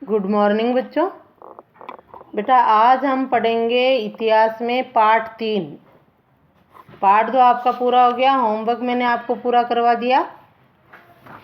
Good morning बच्चों। बेटा आज हम पढ़ेंगे इतिहास में पार्ट 3। पार्ट 2 आपका पूरा हो गया। होमवर्क मैंने आपको पूरा करवा दिया,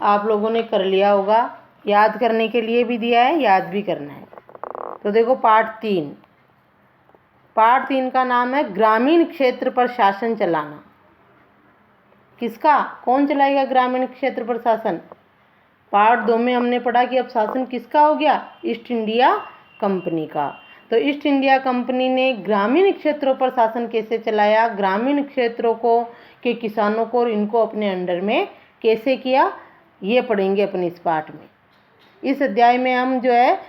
आप लोगों ने कर लिया होगा। याद करने के लिए भी दिया है, याद भी करना है। तो देखो पार्ट 3 का नाम है ग्रामीण क्षेत्र पर शासन चलाना। किसका, कौन चलाएगा ग्रामीण क्षेत्र पर शासन? पार्ट 2 में हमने पढ़ा कि अब शासन किसका हो गया, ईस्ट इंडिया कंपनी का। तो ईस्ट इंडिया कंपनी ने ग्रामीण क्षेत्रों पर शासन कैसे चलाया, ग्रामीण क्षेत्रों को के किसानों को और इनको अपने अंडर में कैसे किया, ये पढ़ेंगे अपने इस पाठ में। इस अध्याय में हम जो है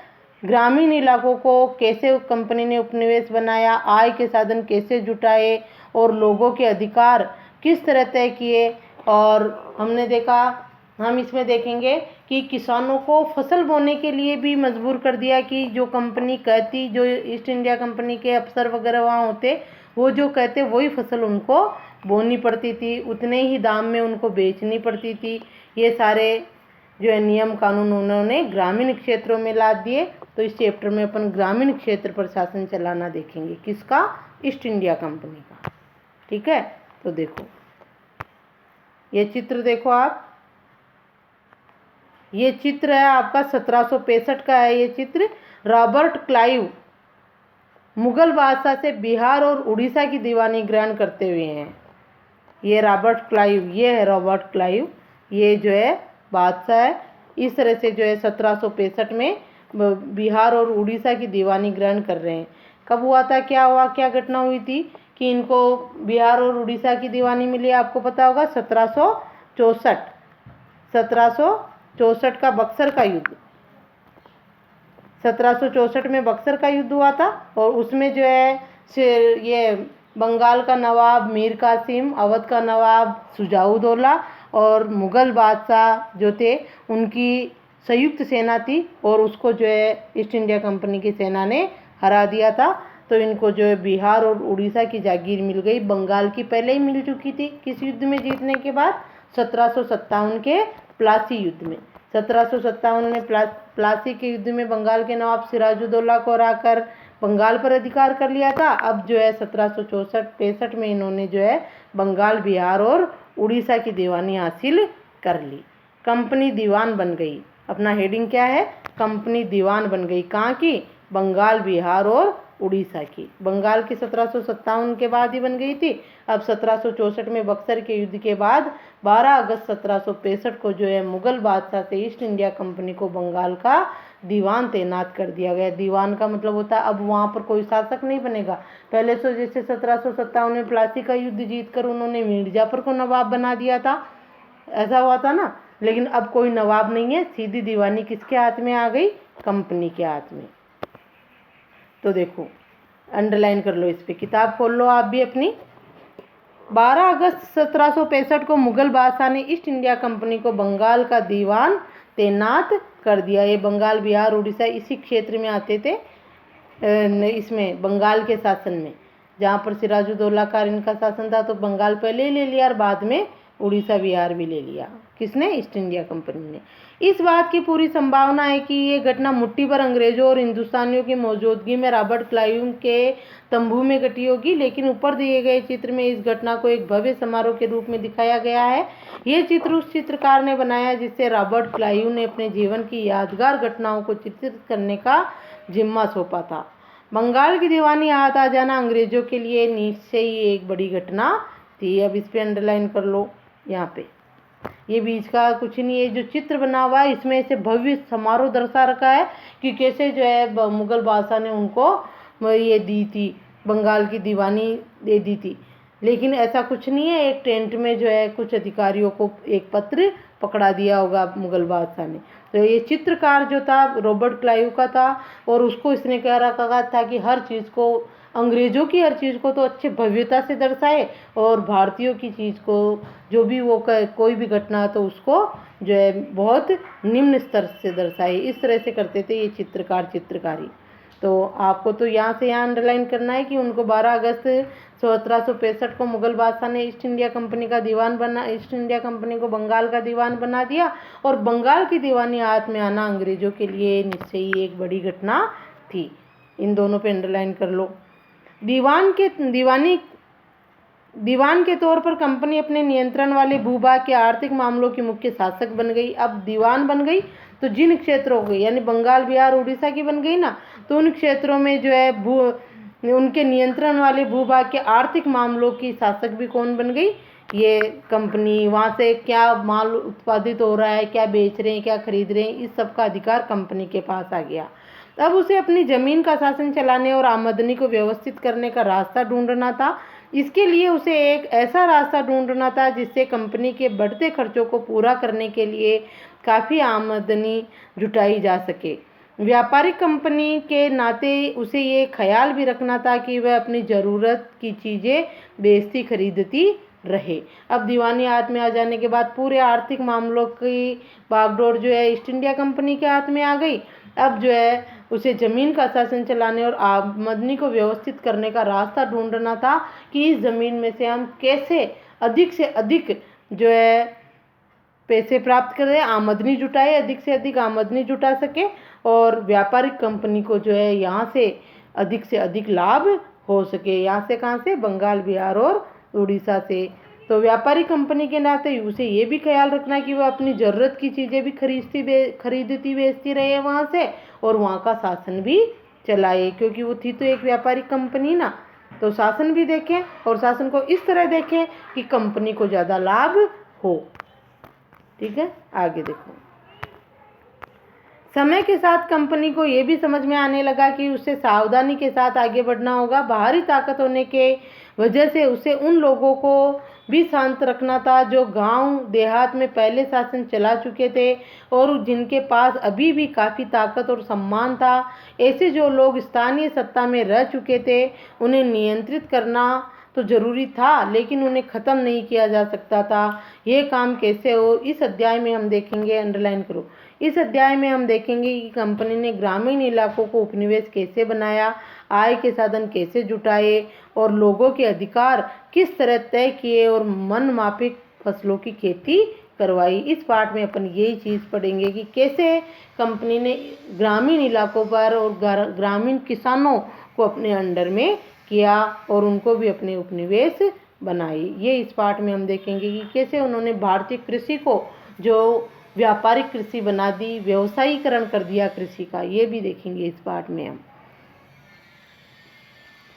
ग्रामीण इलाकों को कैसे कंपनी ने उपनिवेश बनाया, आय के साधन कैसे जुटाए और लोगों के अधिकार किस तरह तय किए। और हमने देखा, हम इसमें देखेंगे कि किसानों को फसल बोने के लिए भी मजबूर कर दिया कि जो कंपनी कहती, जो ईस्ट इंडिया कंपनी के अफसर वगैरह वहाँ होते, वो जो कहते वही फसल उनको बोनी पड़ती थी, उतने ही दाम में उनको बेचनी पड़ती थी। ये सारे जो है नियम कानून उन्होंने ग्रामीण क्षेत्रों में ला दिए। तो इस चैप्टर में अपन ग्रामीण क्षेत्र पर शासन चलाना देखेंगे। किसका? ईस्ट इंडिया कंपनी का। ठीक है, तो देखो ये चित्र देखो आप, ये चित्र है आपका 1765 का है। ये चित्र रॉबर्ट क्लाइव मुगल बादशाह से बिहार और उड़ीसा की दीवानी ग्रहण करते हुए हैं। ये रॉबर्ट क्लाइव, ये है रॉबर्ट क्लाइव, ये जो है बादशाह है। इस तरह से जो है 1765 में बिहार और उड़ीसा की दीवानी ग्रहण कर रहे हैं। कब हुआ था, क्या हुआ, क्या घटना हुई थी कि इनको बिहार और उड़ीसा की दीवानी मिली? आपको पता होगा 1764 का बक्सर का युद्ध। 1764 में बक्सर का युद्ध हुआ था और उसमें जो है ये बंगाल का नवाब मीर कासिम, अवध का नवाब शुजाउद्दौला और मुग़ल बादशाह जो थे उनकी संयुक्त सेना थी और उसको जो है ईस्ट इंडिया कंपनी की सेना ने हरा दिया था। तो इनको जो है बिहार और उड़ीसा की जागीर मिल गई। बंगाल की पहले ही मिल चुकी थी किस युद्ध में जीतने के बाद, 1757 के प्लासी युद्ध में। 1757 में प्लासी के युद्ध में बंगाल के नवाब सिराजुद्दौला को हराकर बंगाल पर अधिकार कर लिया था। अब जो है 1764-65 में इन्होंने जो है बंगाल, बिहार और उड़ीसा की दीवानी हासिल कर ली। कंपनी दीवान बन गई। अपना हेडिंग क्या है, कंपनी दीवान बन गई। कहाँ की? बंगाल, बिहार और उड़ीसा की। बंगाल की 1757 के बाद ही बन गई थी। अब 1764 में बक्सर के युद्ध के बाद 12 अगस्त 1765 को जो है मुगल बादशाह से ईस्ट इंडिया कंपनी को बंगाल का दीवान तैनात कर दिया गया। दीवान का मतलब होता है अब वहाँ पर कोई शासक नहीं बनेगा। पहले तो जैसे 1757 में प्लासी का युद्ध जीतकर उन्होंने मिर्जापुर को नवाब बना दिया था, ऐसा हुआ था ना। लेकिन अब कोई नवाब नहीं है, सीधी दीवानी किसके हाथ में आ गई? कंपनी के हाथ में। तो देखो अंडरलाइन कर लो, इस पे किताब खोल लो आप भी अपनी। 12 अगस्त 1765 को मुगल बादशाह ने ईस्ट इंडिया कंपनी को बंगाल का दीवान तैनात कर दिया। ये बंगाल, बिहार, उड़ीसा इसी क्षेत्र में आते थे, इसमें बंगाल के शासन में। जहाँ पर सिराजुद्दौला का इनका शासन था तो बंगाल पहले ही ले लिया और बाद में उड़ीसा, बिहार भी ले लिया। किसने? ईस्ट इंडिया कंपनी ने। इस बात की पूरी संभावना है कि ये घटना मुट्ठी भर अंग्रेजों और हिंदुस्तानियों की मौजूदगी में रॉबर्ट क्लाइव के तंबू में घटी होगी, लेकिन ऊपर दिए गए चित्र में इस घटना को एक भव्य समारोह के रूप में दिखाया गया है। ये चित्र उस चित्रकार ने बनाया जिससे रॉबर्ट क्लाइव ने अपने जीवन की यादगार घटनाओं को चित्रित करने का जिम्मा सौंपा था। बंगाल की दीवानी हाथ आ जाना अंग्रेजों के लिए निश्चय ही एक बड़ी घटना थी। अब इस पे अंडरलाइन कर लो, यहाँ पे ये बीच का कुछ नहीं है, जो चित्र बना हुआ है इसमें ऐसे भव्य समारोह दर्शा रखा है कि कैसे जो है मुगल बादशाह ने उनको ये दी थी, बंगाल की दीवानी दे दी थी। लेकिन ऐसा कुछ नहीं है, एक टेंट में जो है कुछ अधिकारियों को एक पत्र पकड़ा दिया होगा मुगल बादशाह ने। तो ये चित्रकार जो था रॉबर्ट क्लाइव का था और उसको इसने कह रखा था कि हर चीज़ को, अंग्रेज़ों की हर चीज़ को तो अच्छे भव्यता से दर्शाए और भारतीयों की चीज़ को, जो भी वो कोई भी घटना तो उसको जो है बहुत निम्न स्तर से दर्शाए। इस तरह से करते थे ये चित्रकार चित्रकारी। तो आपको तो यहाँ से यहाँ अंडरलाइन करना है कि उनको 12 अगस्त 1765 को मुगल बादशाह ने ईस्ट इंडिया कंपनी को बंगाल का दीवान बना दिया, और बंगाल की दीवानी हाथ में आना अंग्रेजों के लिए निश्चय ही एक बड़ी घटना थी। इन दोनों पे अंडरलाइन कर लो। दीवान के तौर पर कंपनी अपने नियंत्रण वाले भूभाग के आर्थिक मामलों की मुख्य शासक बन गई। अब दीवान बन गई तो जिन क्षेत्रों की, यानी बंगाल, बिहार, उड़ीसा की बन गई ना, तो उन क्षेत्रों में जो है उनके नियंत्रण वाले भूभाग के आर्थिक मामलों की शासक भी कौन बन गई? ये कंपनी। वहाँ से क्या माल उत्पादित हो रहा है, क्या बेच रहे हैं, क्या खरीद रहे हैं, इस सब का अधिकार कंपनी के पास आ गया। अब उसे अपनी जमीन का शासन चलाने और आमदनी को व्यवस्थित करने का रास्ता ढूंढना था। इसके लिए उसे एक ऐसा रास्ता ढूंढना था जिससे कंपनी के बढ़ते खर्चों को पूरा करने के लिए काफ़ी आमदनी जुटाई जा सके। व्यापारिक कंपनी के नाते उसे ये ख्याल भी रखना था कि वह अपनी ज़रूरत की चीज़ें बेचती खरीदती रहे। अब दीवानी हाथ में आ जाने के बाद पूरे आर्थिक मामलों की बागडोर जो है ईस्ट इंडिया कंपनी के हाथ में आ गई। अब जो है उसे ज़मीन का शासन चलाने और आमदनी को व्यवस्थित करने का रास्ता ढूंढना था कि इस ज़मीन में से हम कैसे अधिक से अधिक जो है पैसे प्राप्त करें, आमदनी जुटाए, अधिक से अधिक आमदनी जुटा सके, और व्यापारिक कंपनी को जो है यहाँ से अधिक लाभ हो सके। यहाँ से कहाँ से? बंगाल, बिहार और उड़ीसा से। तो व्यापारिक कंपनी के नाते उसे ये भी ख्याल रखना कि वह अपनी ज़रूरत की चीज़ें भी खरीदती बेचती रहे वहाँ से, और वहाँ का शासन भी चलाए, क्योंकि वो थी तो एक व्यापारिक कंपनी ना। तो शासन भी देखें, और शासन को इस तरह देखें कि कंपनी को ज़्यादा लाभ हो। ठीक है, आगे देखो। समय के साथ कंपनी को ये भी समझ में आने लगा कि उसे सावधानी के साथ आगे बढ़ना होगा। बाहरी ताकत होने के वजह से उसे उन लोगों को भी शांत रखना था जो गांव देहात में पहले शासन चला चुके थे और जिनके पास अभी भी काफ़ी ताकत और सम्मान था। ऐसे जो लोग स्थानीय सत्ता में रह चुके थे उन्हें नियंत्रित करना तो जरूरी था, लेकिन उन्हें ख़त्म नहीं किया जा सकता था। ये काम कैसे हो, इस अध्याय में हम देखेंगे। अंडरलाइन करो। इस अध्याय में हम देखेंगे कि कंपनी ने ग्रामीण इलाकों को उपनिवेश कैसे बनाया, आय के साधन कैसे जुटाए और लोगों के अधिकार किस तरह तय किए और मन माफिक फसलों की खेती करवाई। इस पार्ट में अपन यही चीज़ पढ़ेंगे कि कैसे कंपनी ने ग्रामीण इलाकों पर और ग्रामीण किसानों को अपने अंडर में किया और उनको भी अपने उपनिवेश बनाए। ये इस पार्ट में हम देखेंगे कि कैसे उन्होंने भारतीय कृषि को जो व्यापारिक कृषि बना दी, व्यवसायीकरण कर दिया कृषि का, ये भी देखेंगे इस पार्ट में हम।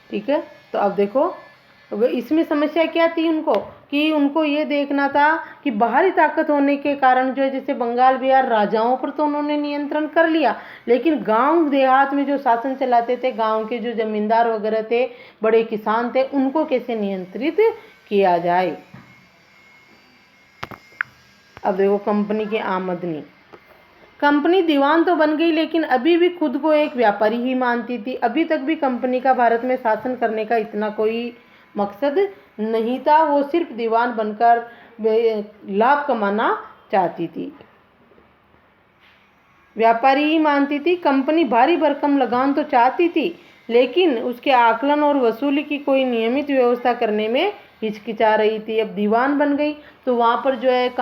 ठीक है, तो अब देखो इसमें समस्या क्या थी उनको, कि उनको ये देखना था कि बाहरी ताकत होने के कारण जो है, जैसे बंगाल बिहार राजाओं पर तो उन्होंने नियंत्रण कर लिया, लेकिन गांव देहात में जो शासन चलाते थे, गांव के जो जमींदार वगैरह थे, बड़े किसान थे, उनको कैसे नियंत्रित किया जाए। अब देखो कंपनी की आमदनी। कंपनी दीवान तो बन गई, लेकिन अभी भी खुद को एक व्यापारी ही मानती थी। अभी तक भी कंपनी का भारत में शासन करने का इतना कोई मकसद नहीं था। वो सिर्फ दीवान बनकर लाभ कमाना चाहती थी, व्यापारी ही मानती थी। कंपनी भारी भरकम लगान तो चाहती थी, लेकिन उसके आकलन और वसूली की कोई नियमित व्यवस्था करने में हिचकिचा रही थी। अब दीवान बन गई तो वहाँ पर जो है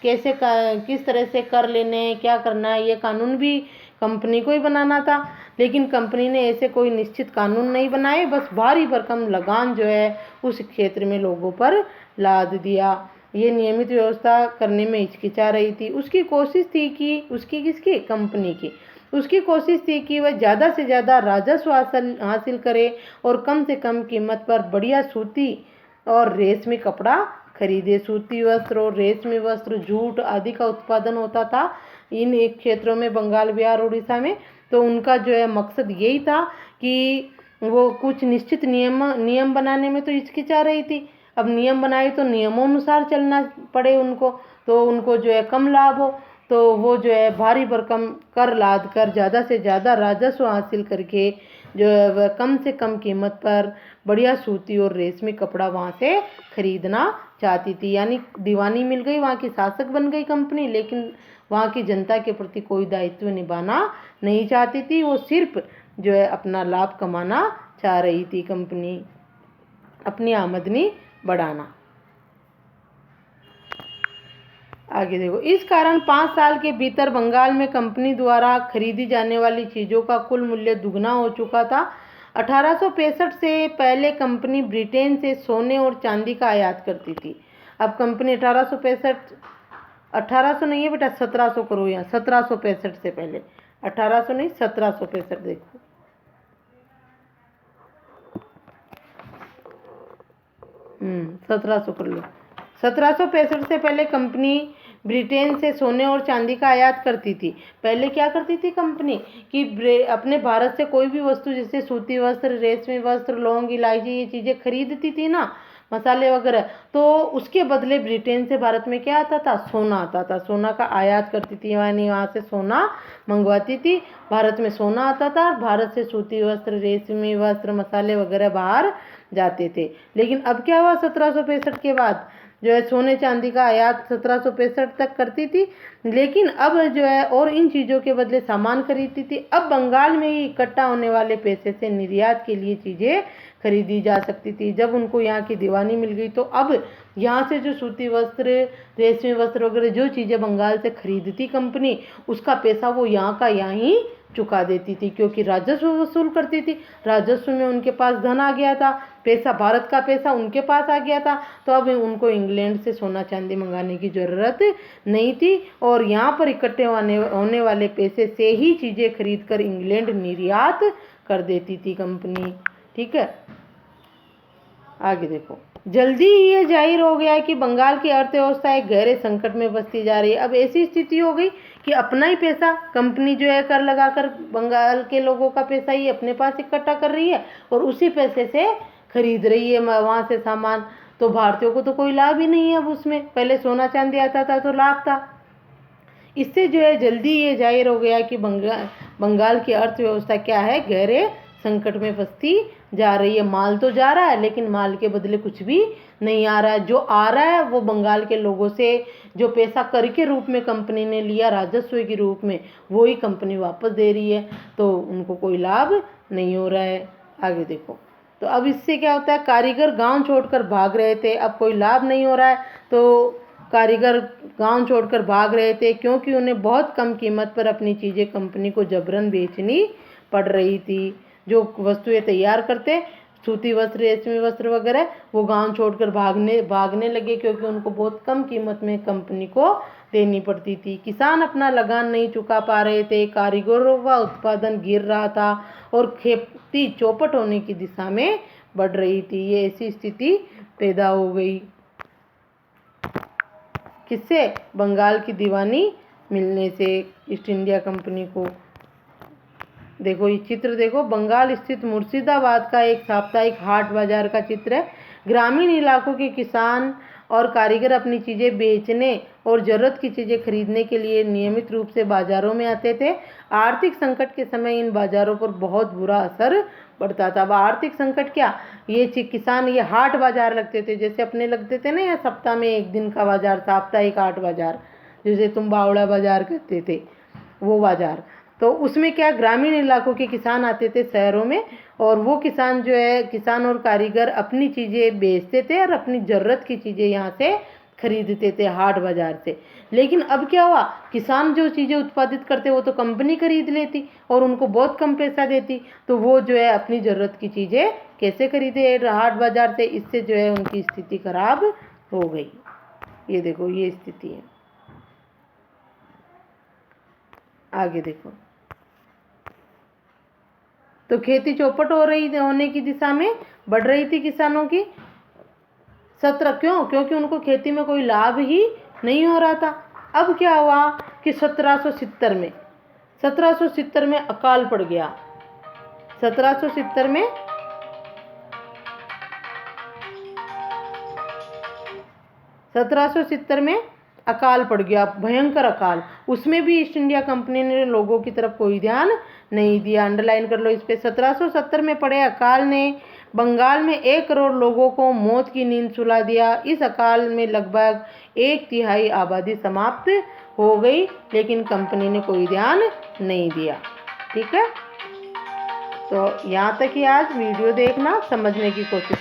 किस तरह से कर लेने, क्या करना है, ये कानून भी कंपनी को ही बनाना था। लेकिन कंपनी ने ऐसे कोई निश्चित कानून नहीं बनाए, बस भारी भरकम लगान जो है उस क्षेत्र में लोगों पर लाद दिया। ये नियमित व्यवस्था करने में हिचकिचा रही थी। उसकी कोशिश थी कि किसकी, कंपनी की, उसकी कोशिश थी कि वह ज़्यादा से ज़्यादा राजस्व हासिल करे और कम से कम कीमत पर बढ़िया सूती और रेशमी कपड़ा खरीदे। सूती वस्त्र और रेशमी वस्त्र, जूट आदि का उत्पादन होता था इन एक क्षेत्रों में, बंगाल बिहार उड़ीसा में। तो उनका जो है मकसद यही था कि वो कुछ निश्चित नियम बनाने में तो हिचकिचा रही थी। अब नियम बनाए तो नियमों अनुसार चलना पड़े उनको, तो उनको जो है कम लाभ हो, तो वो जो है भारी भरकम कर लाद कर ज़्यादा से ज़्यादा राजस्व हासिल करके जो है वह कम से कम कीमत पर बढ़िया सूती और रेशमी कपड़ा वहाँ से खरीदना चाहती थी। यानी दीवानी मिल गई, वहाँ की शासक बन गई कंपनी, लेकिन वहाँ की जनता के प्रति कोई दायित्व निभाना नहीं चाहती थी। वो सिर्फ जो है अपना लाभ कमाना चाह रही थी कंपनी, अपनी आमदनी बढ़ाना। आगे देखो, इस कारण 5 साल के भीतर बंगाल में कंपनी द्वारा खरीदी जाने वाली चीज़ों का कुल मूल्य दुगना हो चुका था। 1865 से पहले कंपनी ब्रिटेन से सोने और चांदी का आयात करती थी। अब कंपनी 1800 नहीं है बेटा, 1700 करो यहाँ, 1765 से पहले, 1800 नहीं 1765, देखो 1700 कर लो। 1765 से पहले कंपनी ब्रिटेन से सोने और चांदी का आयात करती थी। पहले क्या करती थी कंपनी कि अपने भारत से कोई भी वस्तु जैसे सूती वस्त्र, रेशमी वस्त्र, लौंग, इलायची, ये चीज़ें खरीदती थी ना, मसाले वगैरह, तो उसके बदले ब्रिटेन से भारत में क्या आता था, सोना आता था। सोना का आयात करती थी, यानी वहाँ से सोना मंगवाती थी, भारत में सोना आता था, भारत से सूती वस्त्र, रेशमी वस्त्र, मसाले वगैरह बाहर जाते थे। लेकिन अब क्या हुआ, 1765 के बाद जो है सोने चांदी का आयात 1765 तक करती थी, लेकिन अब जो है और इन चीज़ों के बदले सामान खरीदती थी। अब बंगाल में ही इकट्ठा होने वाले पैसे से निर्यात के लिए चीज़ें खरीदी जा सकती थी। जब उनको यहाँ की दीवानी मिल गई तो अब यहाँ से जो सूती वस्त्र, रेशमी वस्त्र वगैरह जो चीज़ें बंगाल से खरीदती कंपनी, उसका पैसा वो यहाँ का यहाँ ही चुका देती थी, क्योंकि राजस्व वसूल करती थी। राजस्व में उनके पास धन आ गया था, पैसा, भारत का पैसा उनके पास आ गया था, तो अब उनको इंग्लैंड से सोना चांदी मंगाने की ज़रूरत नहीं थी, और यहाँ पर इकट्ठे होने वाले पैसे से ही चीज़ें खरीद कर इंग्लैंड निर्यात कर देती थी कंपनी। ठीक है, आगे देखो, जल्दी ही ये जाहिर हो गया कि बंगाल की अर्थव्यवस्था एक गहरे संकट में बसती जा रही है। अब ऐसी स्थिति हो गई कि अपना ही पैसा कंपनी जो है कर लगाकर बंगाल के लोगों का पैसा ही अपने पास इकट्ठा कर रही है और उसी पैसे से खरीद रही है वहाँ से सामान। तो भारतीयों को तो कोई लाभ ही नहीं है अब उसमें, पहले सोना चांदी आता था तो लाभ था। इससे जो है जल्दी ये जाहिर हो गया कि बंगाल की अर्थव्यवस्था क्या है, गहरे संकट में फंसती जा रही है। माल तो जा रहा है लेकिन माल के बदले कुछ भी नहीं आ रहा है। जो आ रहा है वो बंगाल के लोगों से जो पैसा कर के रूप में कंपनी ने लिया, राजस्व के रूप में, वो ही कंपनी वापस दे रही है, तो उनको कोई लाभ नहीं हो रहा है। आगे देखो, तो अब इससे क्या होता है, कारीगर गांव छोड़कर भाग रहे थे, अब कोई लाभ नहीं हो रहा है, तो कारीगर गांव छोड़कर भाग रहे थे क्योंकि उन्हें बहुत कम कीमत पर अपनी चीज़ें कंपनी को जबरन बेचनी पड़ रही थी। जो वस्तुएं तैयार करते, सूती वस्त्र, रेशमी वस्त्र वगैरह, वो गांव छोड़कर भागने लगे क्योंकि उनको बहुत कम कीमत में कंपनी को देनी पड़ती थी। किसान अपना लगान नहीं चुका पा रहे थे, कारीगरों का उत्पादन गिर रहा था और खेती चौपट होने की दिशा में बढ़ रही थी। ये ऐसी स्थिति पैदा हो गई, किससे, बंगाल की दीवानी मिलने से ईस्ट इंडिया कंपनी को। देखो ये चित्र देखो, बंगाल स्थित मुर्शिदाबाद का एक साप्ताहिक हाट बाजार का चित्र है। ग्रामीण इलाकों के किसान और कारीगर अपनी चीज़ें बेचने और ज़रूरत की चीज़ें खरीदने के लिए नियमित रूप से बाज़ारों में आते थे। आर्थिक संकट के समय इन बाज़ारों पर बहुत बुरा असर पड़ता था। अब आर्थिक संकट क्या, ये किसान ये हाट बाज़ार लगते थे, जैसे अपने लगते थे ना या सप्ताह में एक दिन का बाज़ार, साप्ताहिक हाट बाज़ार, जैसे तुम बावड़ा बाज़ार कहते थे, वो बाज़ार। तो उसमें क्या, ग्रामीण इलाकों के किसान आते थे शहरों में, और वो किसान जो है, किसान और कारीगर अपनी चीज़ें बेचते थे और अपनी ज़रूरत की चीज़ें यहाँ से खरीदते थे हाट बाज़ार से। लेकिन अब क्या हुआ, किसान जो चीज़ें उत्पादित करते वो तो कंपनी खरीद लेती और उनको बहुत कम पैसा देती, तो वो जो है अपनी ज़रूरत की चीज़ें कैसे खरीदे हाट बाज़ार से। इससे जो है उनकी स्थिति खराब हो गई। ये देखो ये स्थिति है। आगे देखो, तो खेती चौपट होने की दिशा में बढ़ रही थी किसानों की। 17 क्यों, क्योंकि उनको खेती में कोई लाभ ही नहीं हो रहा था। अब क्या हुआ कि 1770 में अकाल पड़ गया। 1770 में अकाल पड़ गया, भयंकर अकाल। उसमें भी ईस्ट इंडिया कंपनी ने लोगों की तरफ कोई ध्यान नहीं दिया। अंडरलाइन कर लो इस पे। 1770 में पड़े अकाल ने बंगाल में 1 करोड़ लोगों को मौत की नींद सुला दिया। इस अकाल में लगभग 1/3 आबादी समाप्त हो गई, लेकिन कंपनी ने कोई ध्यान नहीं दिया। ठीक है, तो यहाँ तक ही आज वीडियो देखना, समझने की कोशिश